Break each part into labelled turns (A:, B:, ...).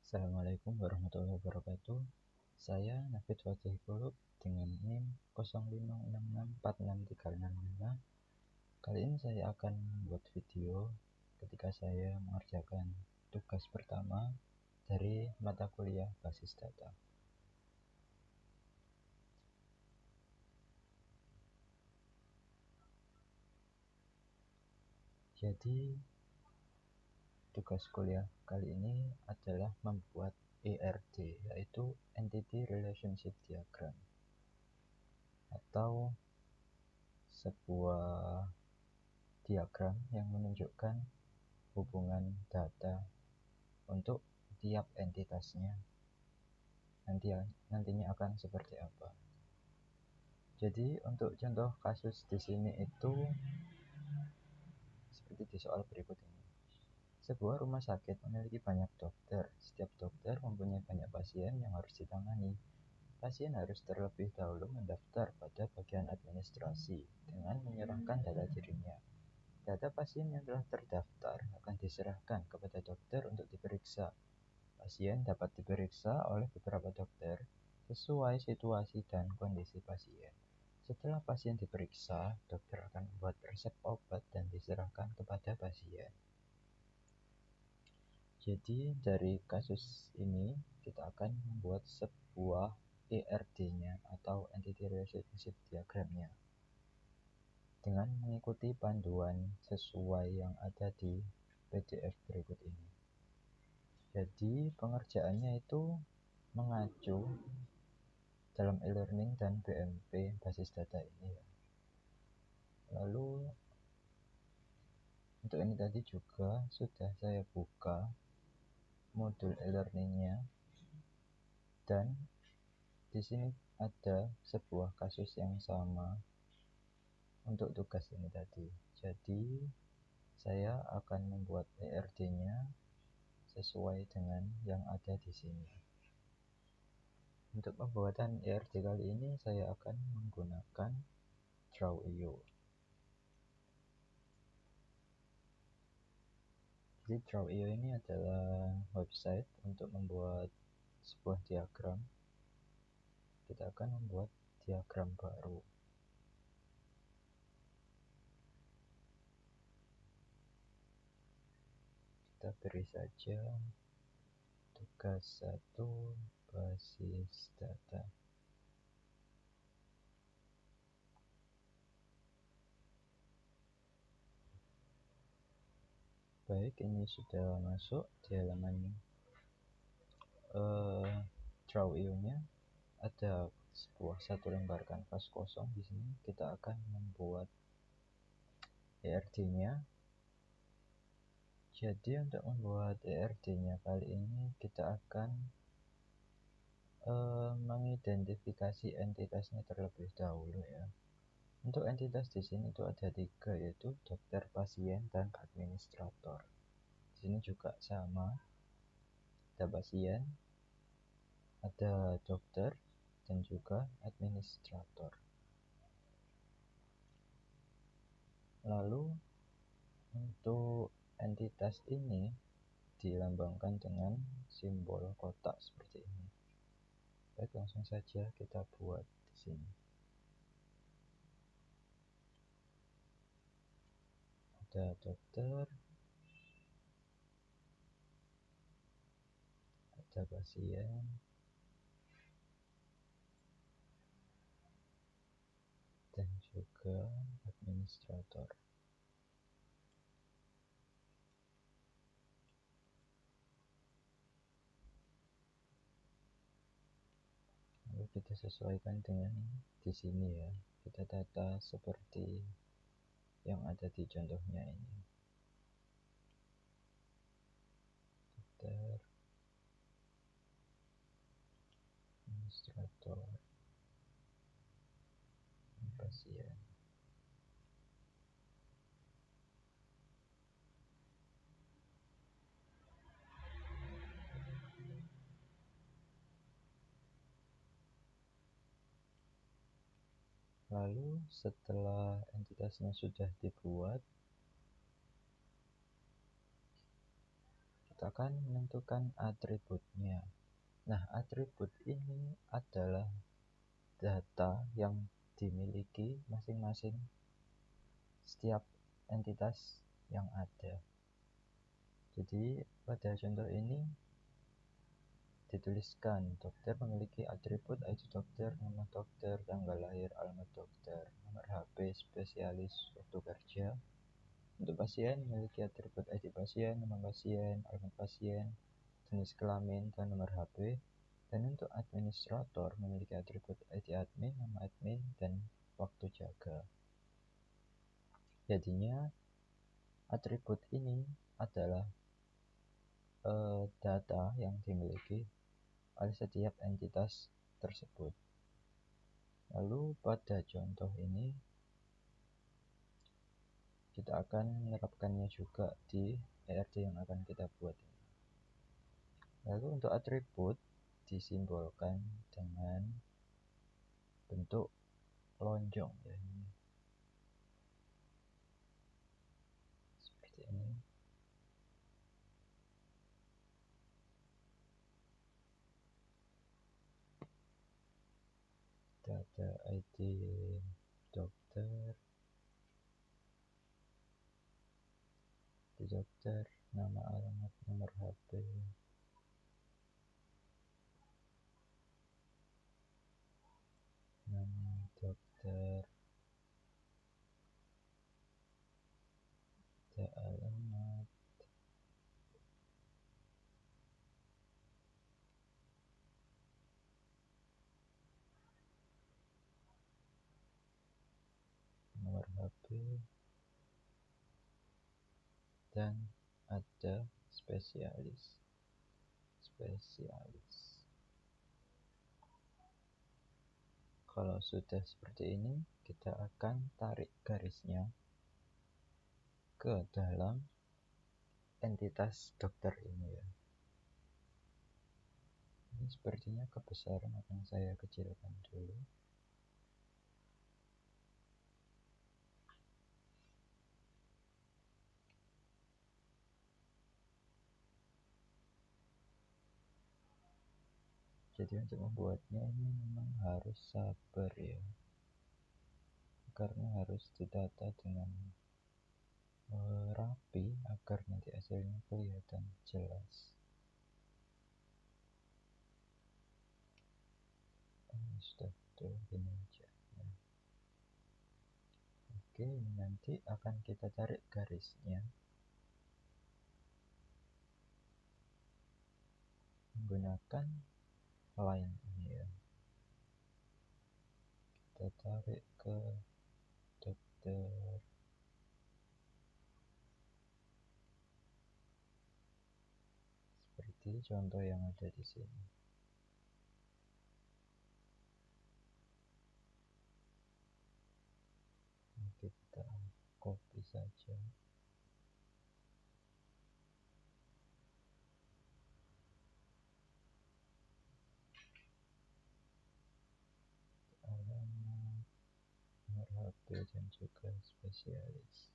A: Assalamualaikum warahmatullahi wabarakatuh. Saya Nafid Wajih Kulub dengan NIM 05664635. Kali ini saya akan membuat video ketika saya mengerjakan tugas pertama dari mata kuliah basis data. Jadi tugas kuliah kali ini adalah membuat ERD, yaitu Entity Relationship Diagram, atau sebuah diagram yang menunjukkan hubungan data untuk tiap entitasnya nantinya akan seperti apa. Jadi untuk contoh kasus di sini itu seperti di soal berikut ini. Sebuah rumah sakit memiliki banyak dokter. Setiap dokter mempunyai banyak pasien yang harus ditangani. Pasien harus terlebih dahulu mendaftar pada bagian administrasi dengan menyerahkan data dirinya. Data pasien yang telah terdaftar akan diserahkan kepada dokter untuk diperiksa. Pasien dapat diperiksa oleh beberapa dokter sesuai situasi dan kondisi pasien. Setelah pasien diperiksa, dokter akan membuat resep obat dan diserahkan kepada pasien. Jadi dari kasus ini kita akan membuat sebuah ERD-nya atau Entity Relationship Diagram-nya dengan mengikuti panduan sesuai yang ada di PDF berikut ini. Jadi pengerjaannya itu mengacu dalam e-learning dan BMP basis data ini. Lalu untuk ini tadi juga sudah saya buka modul e-learningnya, dan di sini ada sebuah kasus yang sama untuk tugas ini tadi. Jadi saya akan membuat ERD-nya sesuai dengan yang ada di sini. Untuk pembuatan ERD kali ini saya akan menggunakan Draw.io. Jadi Draw.io ini adalah website untuk membuat sebuah diagram. Kita akan membuat diagram baru. Kita beri saja tugas 1 basis data. Baik, ini sudah masuk di halaman Draw.io-nya. Ada satu lembar kanvas kosong di sini. Kita akan membuat ERD-nya. Jadi untuk membuat ERD-nya kali ini kita akan mengidentifikasi entitasnya terlebih dahulu ya. Untuk entitas di sini itu ada 3, yaitu dokter, pasien, dan administrator. Di sini juga sama, ada pasien, ada dokter, dan juga administrator. Lalu untuk entitas ini dilambangkan dengan simbol kotak seperti ini. Baik, langsung saja kita buat di sini. Ada dokter, ada pasien, dan juga administrator. Lalu kita sesuaikan dengan di sini ya. Kita tata seperti yang ada di contohnya ini. Dokter, administrator, pasien. Lalu setelah entitasnya sudah dibuat, kita akan menentukan atributnya. Nah, atribut ini adalah data yang dimiliki masing-masing setiap entitas yang ada. Jadi pada contoh ini dituliskan dokter memiliki atribut ID dokter, nama dokter, tanggal lahir, alamat dokter, nomor HP, spesialis, waktu kerja. Untuk pasien memiliki atribut ID pasien, nama pasien, alamat pasien, jenis kelamin, dan nomor HP. Dan untuk administrator memiliki atribut ID admin, nama admin, dan waktu jaga. Jadinya atribut ini adalah data yang dimiliki oleh setiap entitas tersebut. Lalu pada contoh ini kita akan menerapkannya juga di ERD yang akan kita buat. Lalu untuk atribut disimbolkan dengan bentuk lonjong ya, seperti ini. Data ID dokter, nama, alamat, nomor HP, nama dokter, alamat, nomor HP, dan ada spesialis. Kalau sudah seperti ini, kita akan tarik garisnya ke dalam entitas dokter ini ya. Ini sepertinya kebesaran, akan saya kecilkan dulu. Jadi untuk membuatnya ini memang harus sabar ya, karena harus ditata dengan rapi agar nanti hasilnya kelihatan jelas. Ini sudah betul, ini aja ya. Oke, ini nanti akan kita tarik garisnya menggunakan line ini ya. Kita tarik ke dokter, seperti contoh yang ada di sini. Kita copy saja. Alamat, nomor HP, dan juga spesialis.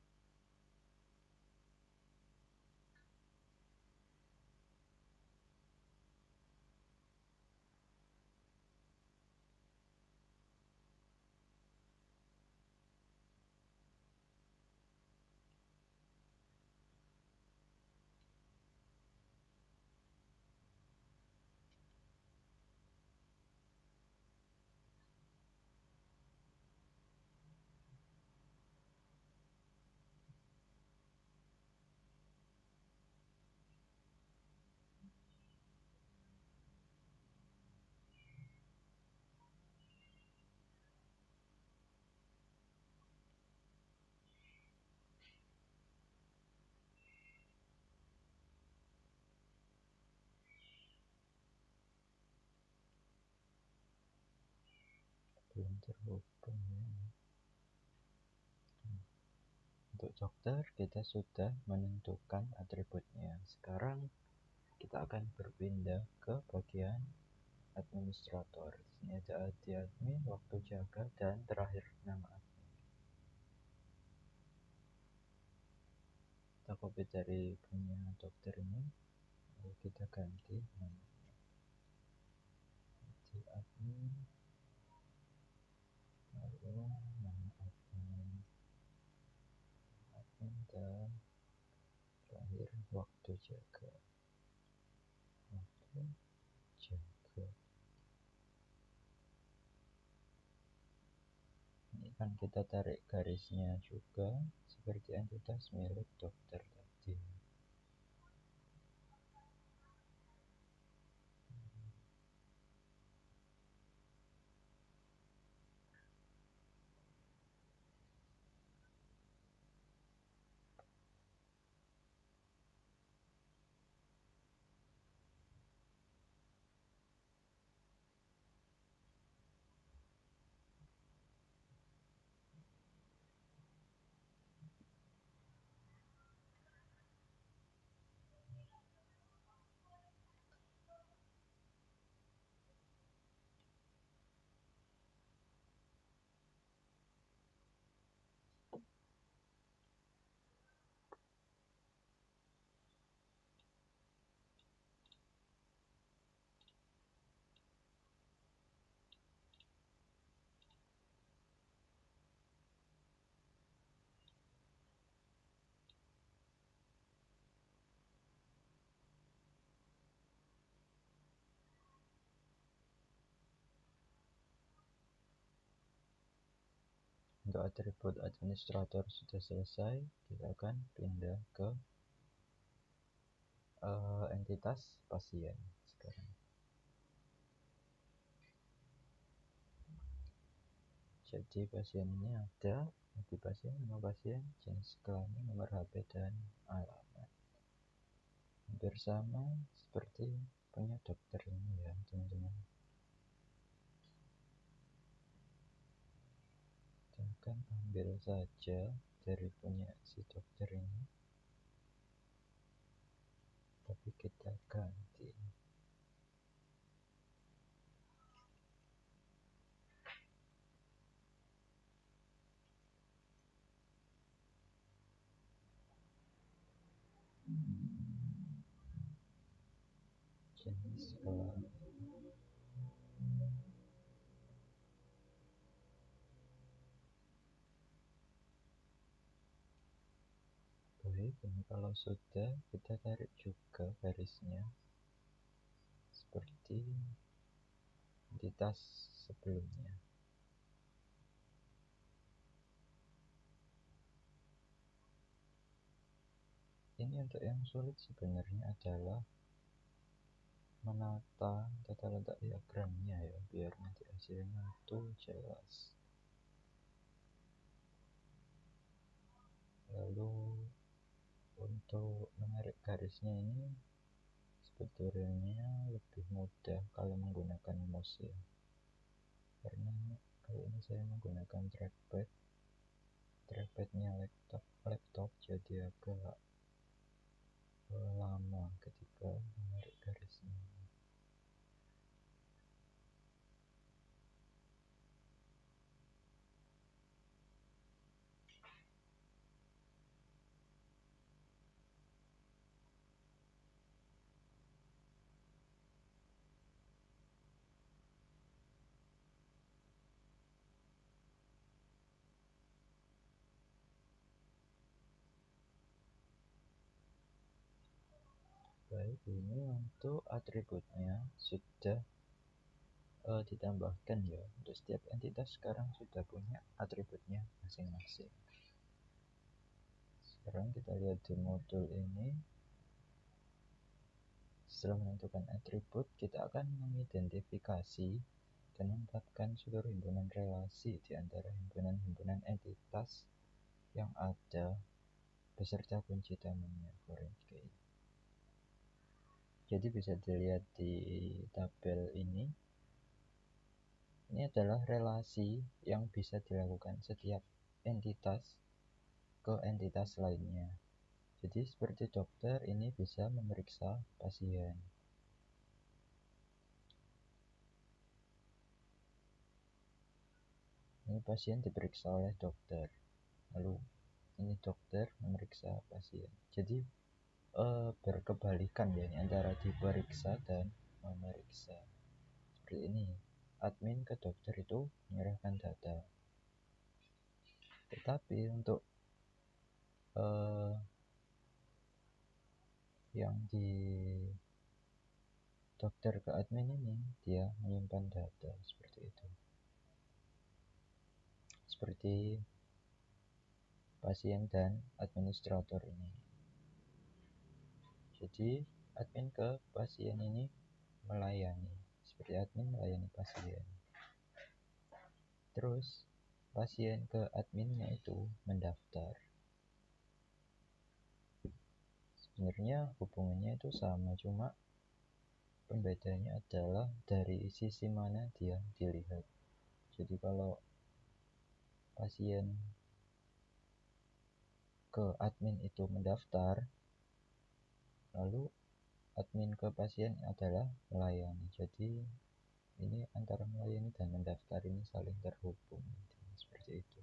A: Belum terhubung ya. Untuk dokter kita sudah menentukan atributnya. Sekarang kita akan berpindah ke bagian administrator. Di sini ada ID admin, waktu jaga, dan terakhir nama admin. Kita copy dari punya dokter ini. kita ganti namanya jadi admin, lalu nama admin dan terakhir waktu jaga. Ini kan kita tarik garisnya juga seperti entitas milik dokter tadi. Untuk atribut administrator sudah selesai, kita akan pindah ke entitas pasien sekarang. Jadi pasien ini ada ID pasien, nama pasien, jenis kelamin, nomor HP, dan alamat. Hampir sama seperti punya dokter ini ya teman-teman. Kita akan ambil saja dari punya si dokter ini, tapi kita ganti. Jenis kelamin. Baik, ini kalau sudah kita tarik juga garisnya seperti entitas sebelumnya. Ini untuk yang sulit sebenarnya adalah menata tata letak diagramnya ya, biar nanti hasilnya itu jelas. Lalu untuk menarik garisnya ini sebetulnya lebih mudah kalau menggunakan mouse ya, karena kali ini saya menggunakan trackpadnya laptop jadi agak lama ketika menarik garisnya. Baik, ini untuk atributnya sudah ditambahkan ya. Untuk setiap entitas sekarang sudah punya atributnya masing-masing. Sekarang kita lihat di modul ini. Setelah menentukan atribut, kita akan mengidentifikasi dan menetapkan seluruh himpunan relasi di antara himpunan-himpunan entitas yang ada beserta kunci tamannya foreign key. Jadi bisa dilihat di tabel ini. Ini adalah relasi yang bisa dilakukan setiap entitas ke entitas lainnya. Jadi seperti dokter ini bisa memeriksa pasien. Ini pasien diperiksa oleh dokter. Lalu ini dokter memeriksa pasien. Jadi berkebalikan ya ini antara diperiksa dan memeriksa. Seperti ini, admin ke dokter itu menyerahkan data, tetapi untuk yang di dokter ke admin ini dia menyimpan data seperti itu, seperti pasien dan administrator ini. Jadi admin ke pasien ini melayani, seperti admin melayani pasien. Terus pasien ke adminnya itu mendaftar. Sebenarnya hubungannya itu sama, cuma pembedanya adalah dari sisi mana dia dilihat. Jadi kalau pasien ke admin itu mendaftar, lalu admin ke pasien adalah melayani. Jadi ini antara melayani dan mendaftar ini saling terhubung, seperti itu.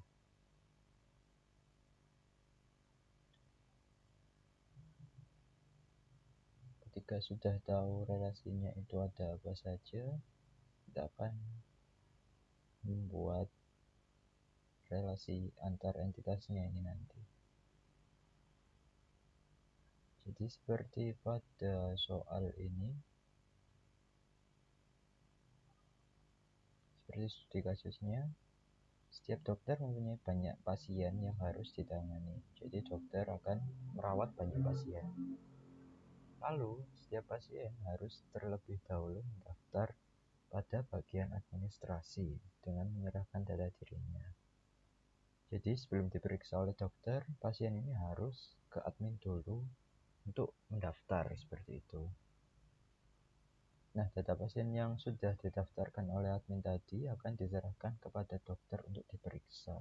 A: Ketika sudah tahu relasinya itu ada apa saja, kita akan membuat relasi antar entitasnya ini nanti. Jadi seperti pada soal ini, seperti studi kasusnya, setiap dokter mempunyai banyak pasien yang harus ditangani. Jadi dokter akan merawat banyak pasien. Lalu setiap pasien harus terlebih dahulu mendaftar pada bagian administrasi dengan menyerahkan data dirinya. Jadi sebelum diperiksa oleh dokter, pasien ini harus ke admin dulu untuk mendaftar seperti itu. Nah, data pasien yang sudah didaftarkan oleh admin tadi akan diserahkan kepada dokter untuk diperiksa.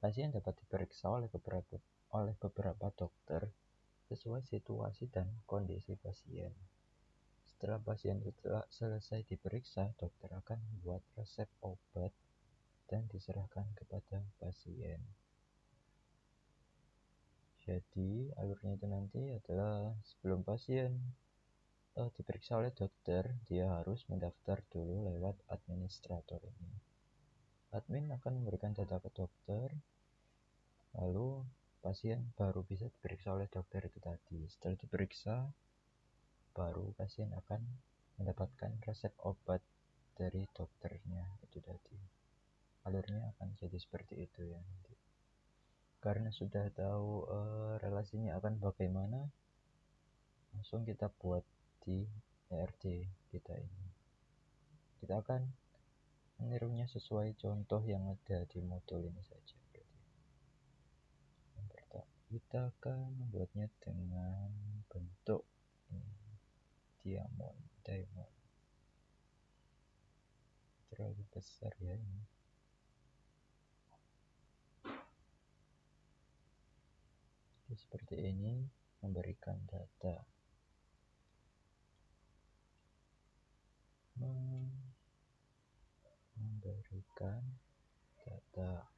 A: Pasien dapat diperiksa oleh beberapa dokter sesuai situasi dan kondisi pasien. Setelah pasien selesai diperiksa, dokter akan membuat resep obat dan diserahkan kepada pasien. Jadi alurnya itu nanti adalah sebelum pasien diperiksa oleh dokter, dia harus mendaftar dulu lewat administrator ini. Admin akan memberikan data ke dokter, lalu pasien baru bisa diperiksa oleh dokter itu tadi. Setelah diperiksa, baru pasien akan mendapatkan resep obat dari dokternya itu tadi. Alurnya akan jadi seperti itu ya nanti. Karena sudah tahu relasinya akan bagaimana, langsung kita buat di ERD kita ini. Kita akan menirunya sesuai contoh yang ada di modul ini saja. Yang pertama, kita akan membuatnya dengan bentuk ini, diamond. Terlalu besar ya ini. Jadi seperti ini, memberikan data. Memberikan data.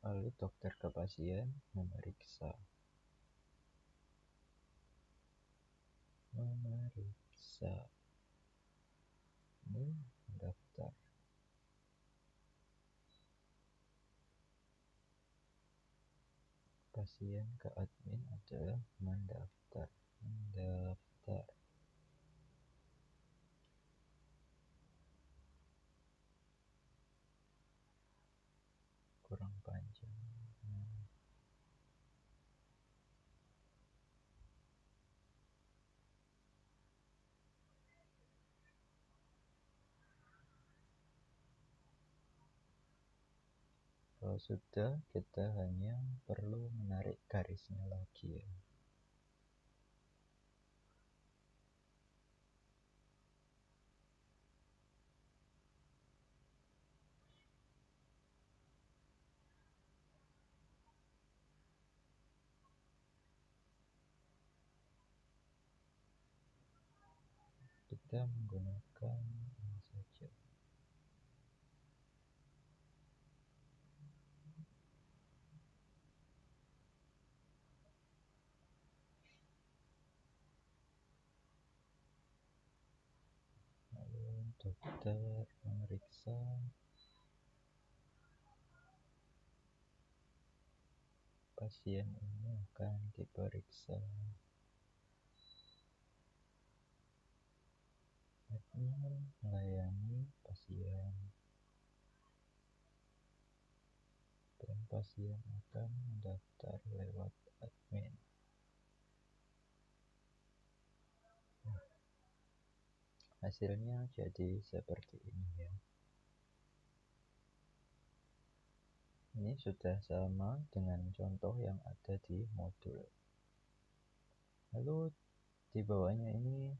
A: Lalu dokter ke pasien memeriksa. Ini mendaftar. Pasien ke admin adalah mendaftar. Kurang panjang. Kalau sudah, kita hanya perlu menarik garisnya lagi ya. Kita menggunakan ini saja. dokter memeriksa pasien ini akan diperiksa. Admin melayani pasien dan pasien akan mendaftar lewat admin. Hasilnya jadi seperti ini ya. Ini sudah sama dengan contoh yang ada di modul. Lalu di bawahnya ini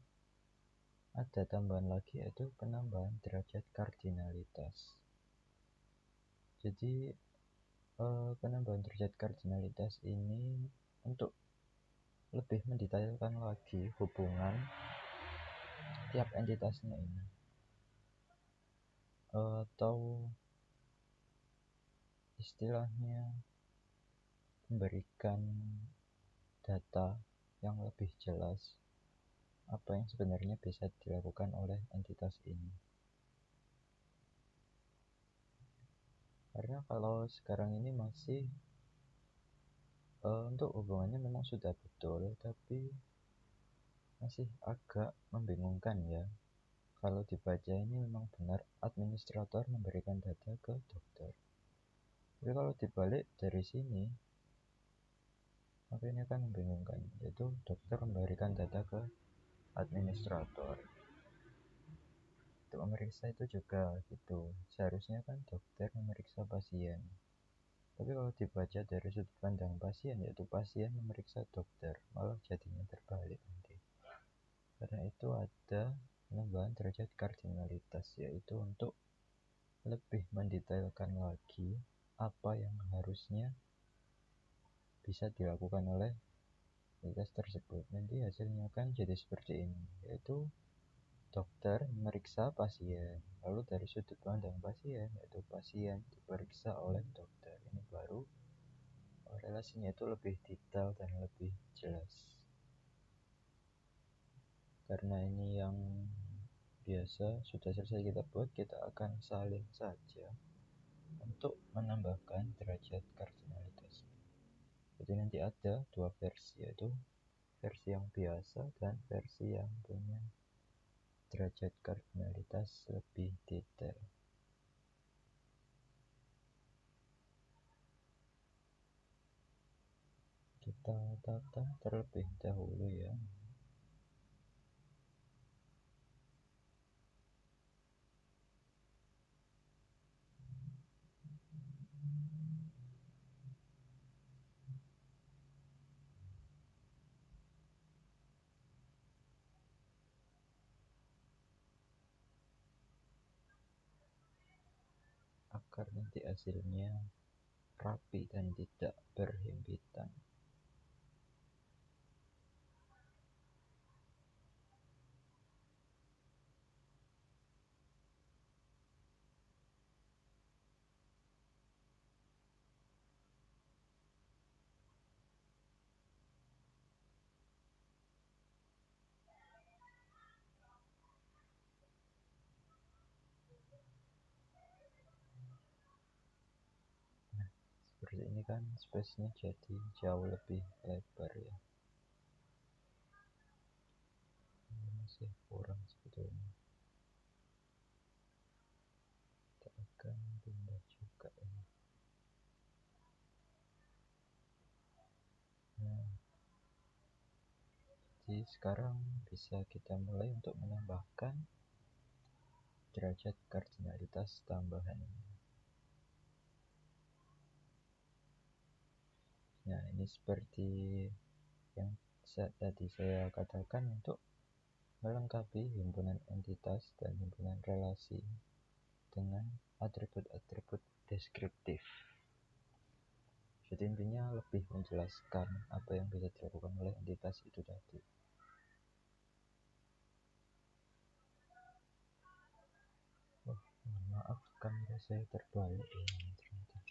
A: ada tambahan lagi, yaitu penambahan derajat kardinalitas. Jadi penambahan derajat kardinalitas ini untuk lebih mendetailkan lagi hubungan tiap entitasnya ini, atau istilahnya memberikan data yang lebih jelas apa yang sebenarnya bisa dilakukan oleh entitas ini. Karena kalau sekarang ini masih untuk hubungannya memang sudah betul, tapi masih agak membingungkan ya. Kalau dibaca ini memang benar administrator memberikan data ke dokter. Tapi kalau dibalik dari sini, maka ini akan membingungkan, yaitu dokter memberikan data ke administrator. Untuk memeriksa itu juga gitu. Seharusnya kan dokter memeriksa pasien. Tapi kalau dibaca dari sudut pandang pasien, yaitu pasien memeriksa dokter, malah jadinya terbalik nanti. Karena itu ada penambahan derajat kardinalitas, yaitu untuk lebih mendetailkan lagi apa yang harusnya bisa dilakukan oleh entitas tersebut. Nanti hasilnya kan jadi seperti ini, yaitu dokter memeriksa pasien, lalu dari sudut pandang pasien, yaitu pasien diperiksa oleh dokter. Ini baru relasinya itu lebih detail dan lebih jelas. Karena ini yang biasa sudah selesai kita buat, kita akan salin saja untuk menambahkan derajat kardinalitas. Jadi nanti ada dua versi, yaitu versi yang biasa dan versi yang punya derajat kardinalitas lebih detail. Kita tata terlebih dahulu ya. Agar nanti hasilnya rapi dan tidak berhimpitan. Seperti ini kan space-nya jadi jauh lebih lebar ya. Ini masih kurang sebetulnya. Kita akan pindah juga ini. Nah, jadi sekarang bisa kita mulai untuk menambahkan derajat kardinalitas tambahan. Nah, ini seperti yang tadi saya katakan, untuk melengkapi himpunan entitas dan himpunan relasi dengan atribut-atribut deskriptif. Jadi intinya lebih menjelaskan apa yang bisa dilakukan oleh entitas itu tadi. Maaf, kamera saya terbalik ini ternyata.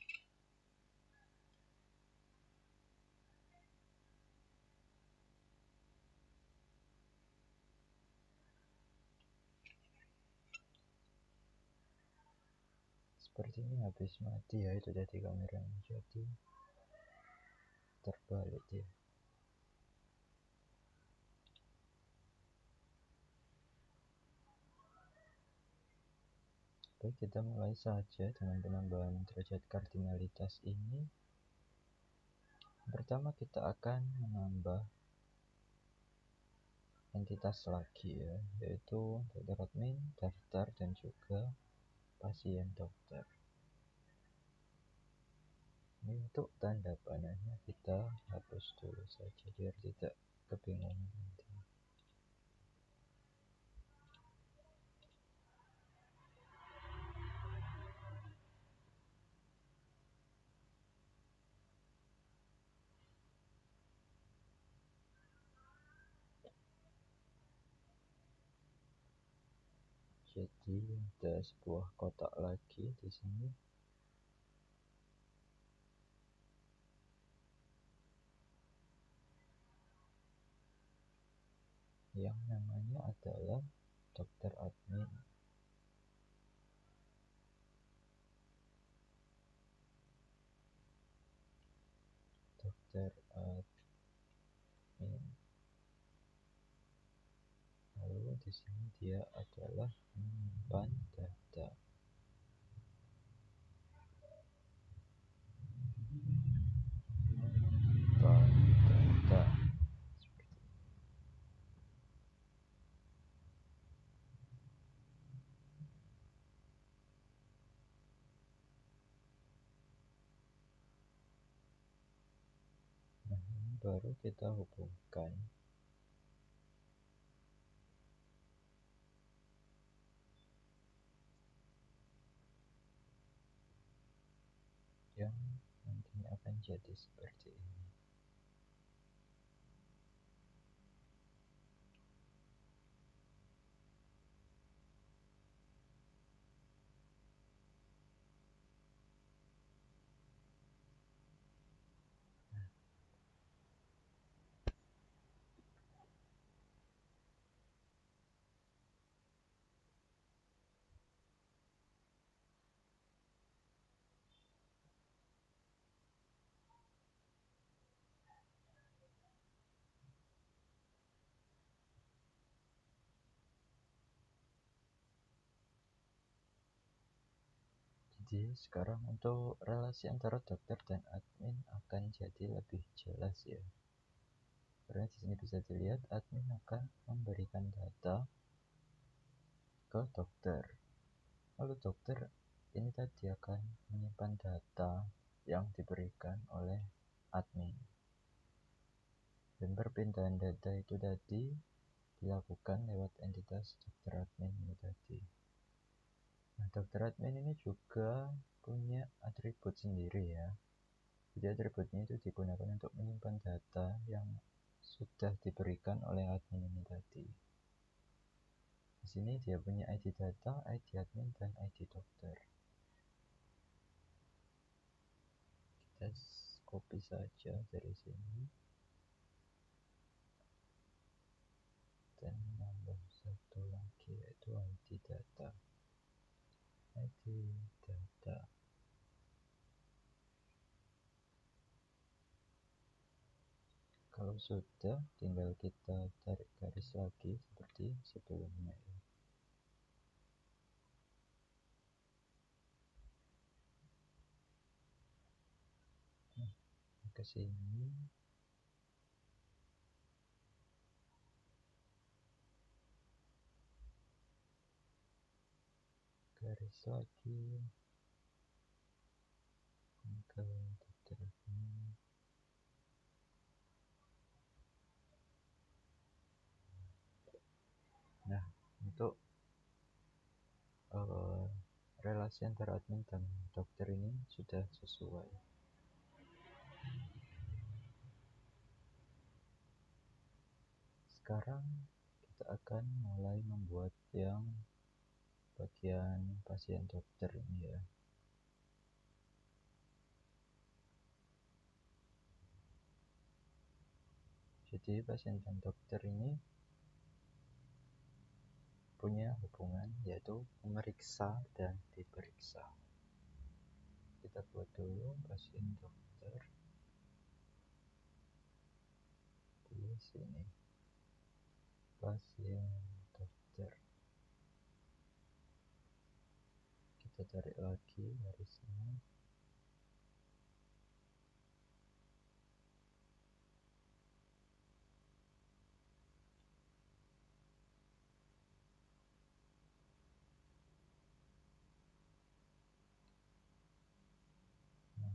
A: Sepertinya habis mati ya itu tadi kameranya, jadi terbalik dia. Baik, kita mulai saja dengan penambahan derajat kardinalitas ini. Pertama kita akan menambah entitas lagi ya, yaitu dokter admin, daftar, dan juga pasien dokter. Ini untuk tanda panahnya kita hapus dulu saja biar tidak kebingungan nanti. Jadi ada sebuah kotak lagi di sini. Yang namanya adalah dokter admin. Dokter admin. Lalu di sini dia adalah menyimpan data. Nah, ini baru kita hubungkan yang nantinya akan jadi seperti ini. Jadi sekarang untuk relasi antara dokter dan admin akan jadi lebih jelas ya. Karena di sini bisa dilihat admin akan memberikan data ke dokter. Lalu dokter ini tadi akan menyimpan data yang diberikan oleh admin. Dan perpindahan data itu tadi dilakukan lewat entitas dokter admin ini tadi. Nah, dokter admin ini juga punya atribut sendiri ya. Jadi atributnya itu digunakan untuk menyimpan data yang sudah diberikan oleh admin ini tadi. Di sini dia punya ID data, ID admin, dan ID dokter. Kita copy saja dari sini dan nambah satu lagi yaitu ID data. ID data. Kalau sudah, tinggal kita tarik garis lagi seperti sebelumnya ya. Nah, ke sini garis lagi ke dokter admin. Nah, untuk relasi antara admin dan dokter ini sudah sesuai. Sekarang kita akan mulai membuat yang bagian pasien dokter ini ya. Jadi pasien dan dokter ini punya hubungan yaitu memeriksa dan diperiksa. kita buat dulu pasien dokter di sini. Pasien dokter. Kita tarik lagi garisnya.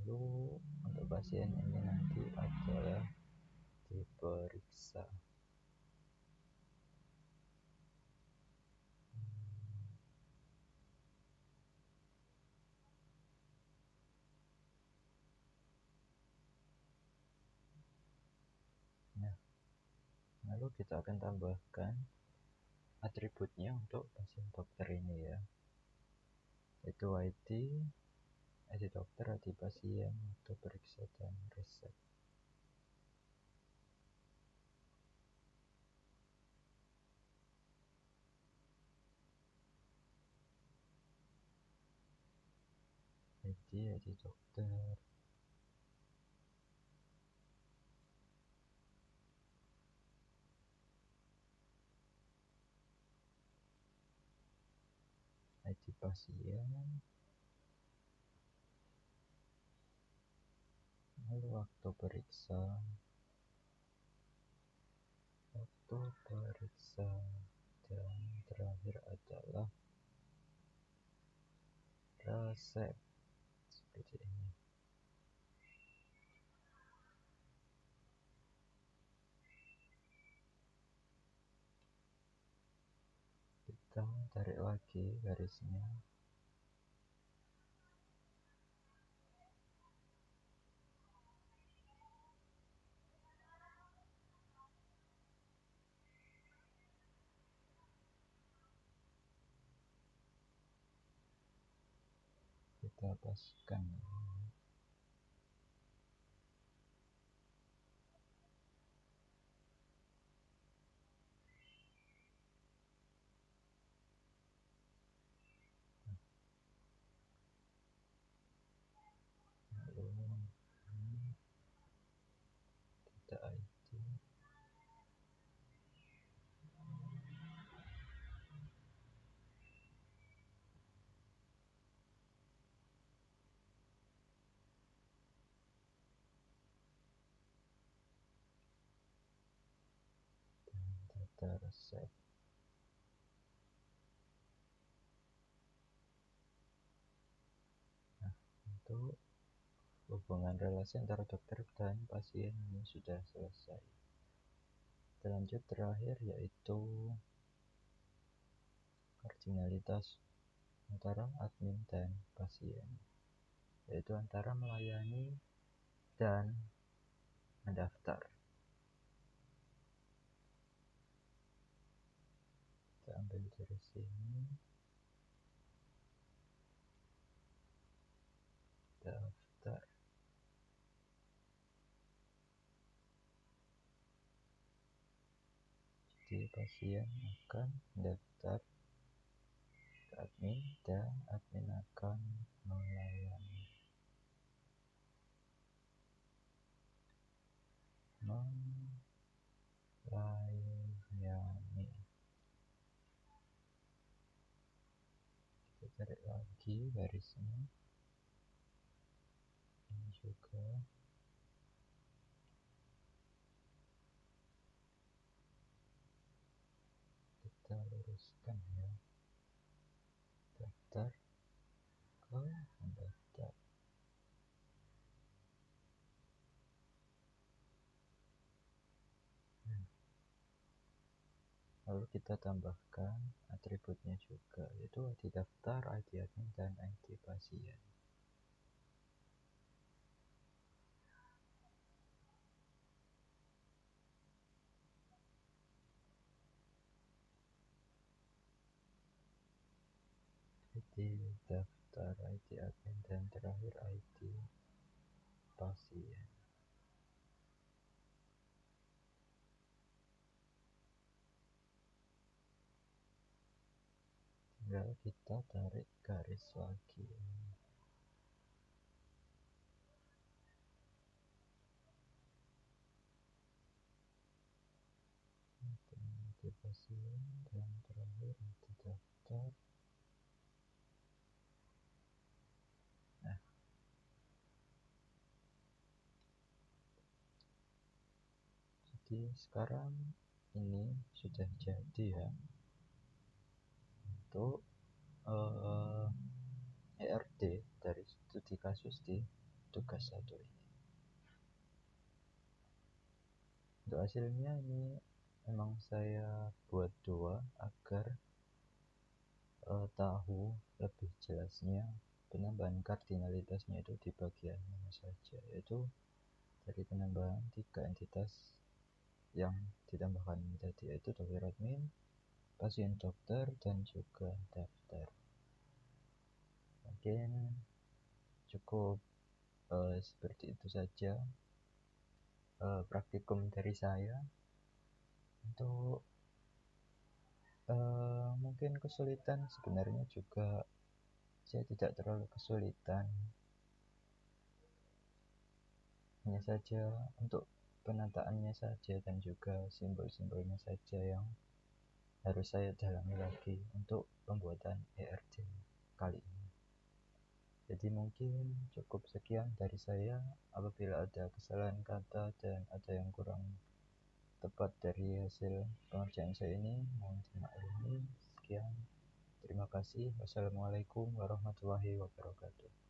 A: Lalu untuk pasien ini nanti adalah diperiksa. Nah, lalu kita akan tambahkan atributnya untuk pasien dokter ini ya, yaitu ID dokter, ID pasien, waktu periksa, dan resep. ID dokter, ID pasien, lalu waktu periksa, dan terakhir adalah resep. Seperti ini. Kita tarik lagi garisnya. Kita paskan. Lalu kita ID. Data resep. Nah, untuk hubungan relasi antara dokter dan pasien ini sudah selesai. Kita lanjut terakhir, yaitu kardinalitas antara admin dan pasien, yaitu antara melayani dan mendaftar. Kita ambil dari sini, daftar. Jadi pasien akan mendaftar ke admin dan admin akan melayani. Kita tarik lagi garisnya. Ini juga kita luruskan ya, daftar ke mendaftar. Lalu kita tambahkan atributnya juga, yaitu ID daftar, ID admin, dan ID pasien. ID daftar, ID admin, dan terakhir ID pasien. Tinggal kita tarik garis lagi. peneliti pasien, dan terakhir di daftar. Nah, jadi sekarang ini sudah jadi ya untuk ERD dari studi kasus di tugas 1 ini. Untuk hasilnya ini memang saya buat 2 agar tahu lebih jelasnya penambahan kardinalitasnya itu di bagian mana saja, yaitu dari penambahan 3 entitas yang ditambahkan tadi, yaitu dokter admin, pasien dokter, dan juga daftar. Mungkin cukup seperti itu saja praktikum dari saya. Untuk mungkin kesulitan sebenarnya juga saya tidak terlalu kesulitan, hanya saja untuk penataannya saja dan juga simbol-simbolnya saja yang harus saya dalami lagi untuk pembuatan ERD kali ini. Jadi mungkin cukup sekian dari saya. Apabila ada kesalahan kata dan ada yang kurang tepat dari hasil pengerjaan saya ini, mohon dimaklumi. Sekian, terima kasih. Wassalamualaikum warahmatullahi wabarakatuh.